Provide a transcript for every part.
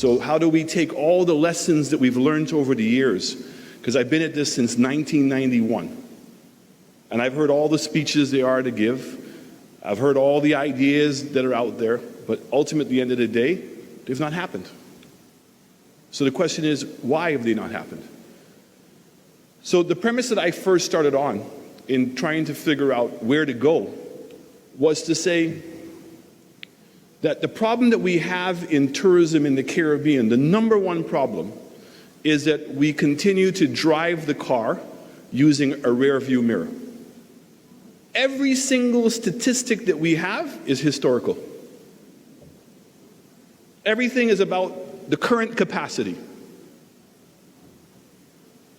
So how do we take all the lessons that we've learned over the years? Because I've been at this since 1991. And I've heard all the speeches there are to give. I've heard all the ideas that are out there. But ultimately, at the end of the day, they've not happened. So the question is, why have they not happened? So the premise that I first started on in trying to figure out where to go was to say that the problem that we have in tourism in the Caribbean, the number one problem, is that we continue to drive the car using a rear view mirror. Every single statistic that we have is historical. Everything is about the current capacity.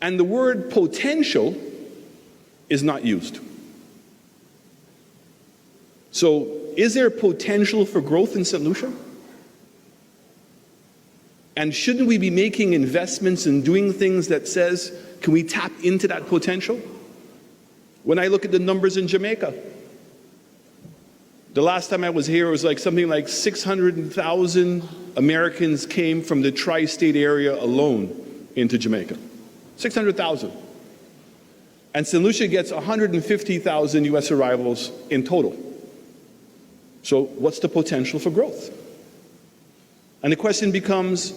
And the word potential is not used. So, is there potential for growth in St. Lucia? And shouldn't we be making investments and doing things that says, can we tap into that potential? When I look at the numbers in Jamaica, the last time I was here, it was like something like 600,000 Americans came from the tri-state area alone into Jamaica. 600,000. And St. Lucia gets 150,000 US arrivals in total. So what's the potential for growth? And the question becomes,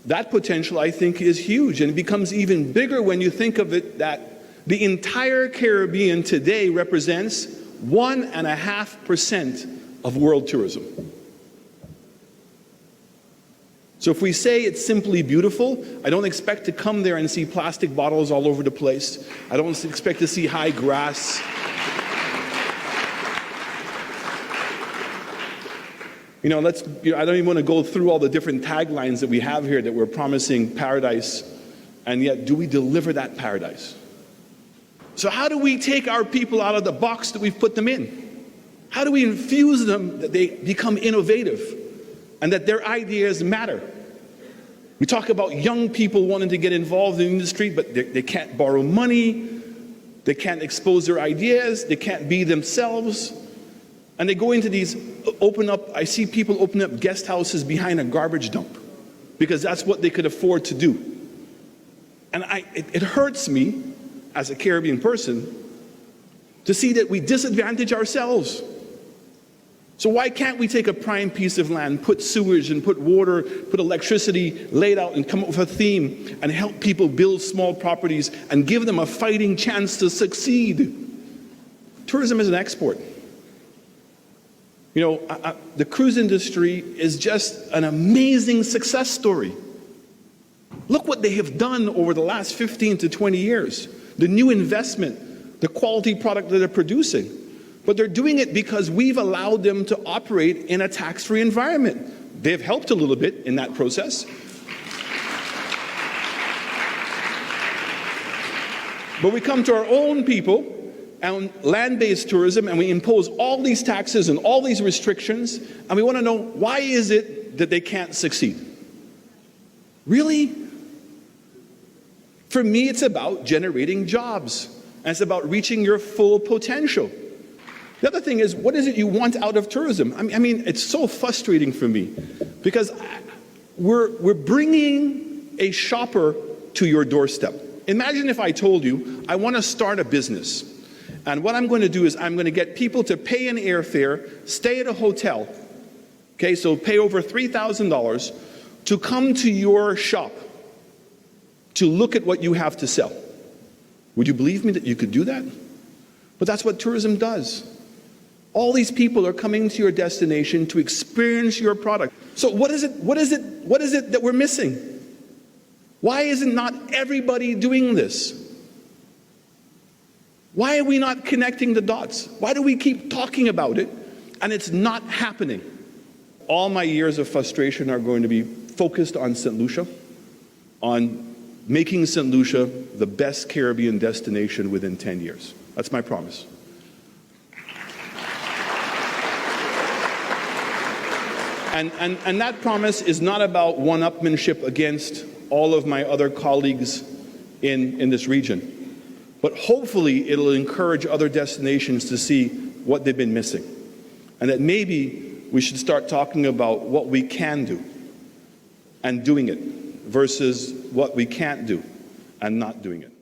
that potential, I think, is huge, and it becomes even bigger when you think of it that the entire Caribbean today represents 1.5% of world tourism. So if we say it's simply beautiful, I don't expect to come there and see plastic bottles all over the place. I don't expect to see high grass. I don't even want to go through all the different taglines that we have here that we're promising paradise, and yet do we deliver that paradise? So how do we take our people out of the box that we've put them in? How do we infuse them that they become innovative and that their ideas matter? We talk about young people wanting to get involved in the industry, but they can't borrow money, they can't expose their ideas, they can't be themselves. And they go into these, I see people open up guest houses behind a garbage dump because that's what they could afford to do. And it hurts me as a Caribbean person to see that we disadvantage ourselves. So why can't we take a prime piece of land, put sewage and put water, put electricity, lay it out and come up with a theme and help people build small properties and give them a fighting chance to succeed? Tourism is an export. The cruise industry is just an amazing success story. Look what they have done over the last 15 to 20 years. The new investment, the quality product that they're producing. But they're doing it because we've allowed them to operate in a tax-free environment. They've helped a little bit in that process. But we come to our own people and land-based tourism, and we impose all these taxes and all these restrictions, and we want to know, why is it that they can't succeed? Really? For me, it's about generating jobs, and it's about reaching your full potential. The other thing is, what is it you want out of tourism? I mean, it's so frustrating for me, because we're bringing a shopper to your doorstep. Imagine if I told you, I want to start a business. And what I'm going to do is I'm going to get people to pay an airfare, stay at a hotel, okay, so pay over $3,000 to come to your shop to look at what you have to sell. Would you believe me that you could do that? But that's what tourism does. All these people are coming to your destination to experience your product. So what is it that we're missing? Why isn't not everybody doing this? Why are we not connecting the dots? Why do we keep talking about it and it's not happening? All my years of frustration are going to be focused on St. Lucia, on making St. Lucia the best Caribbean destination within 10 years. That's my promise. And that promise is not about one-upmanship against all of my other colleagues in this region. But hopefully it'll encourage other destinations to see what they've been missing. And that maybe we should start talking about what we can do. and doing it versus what we can't do and not doing it.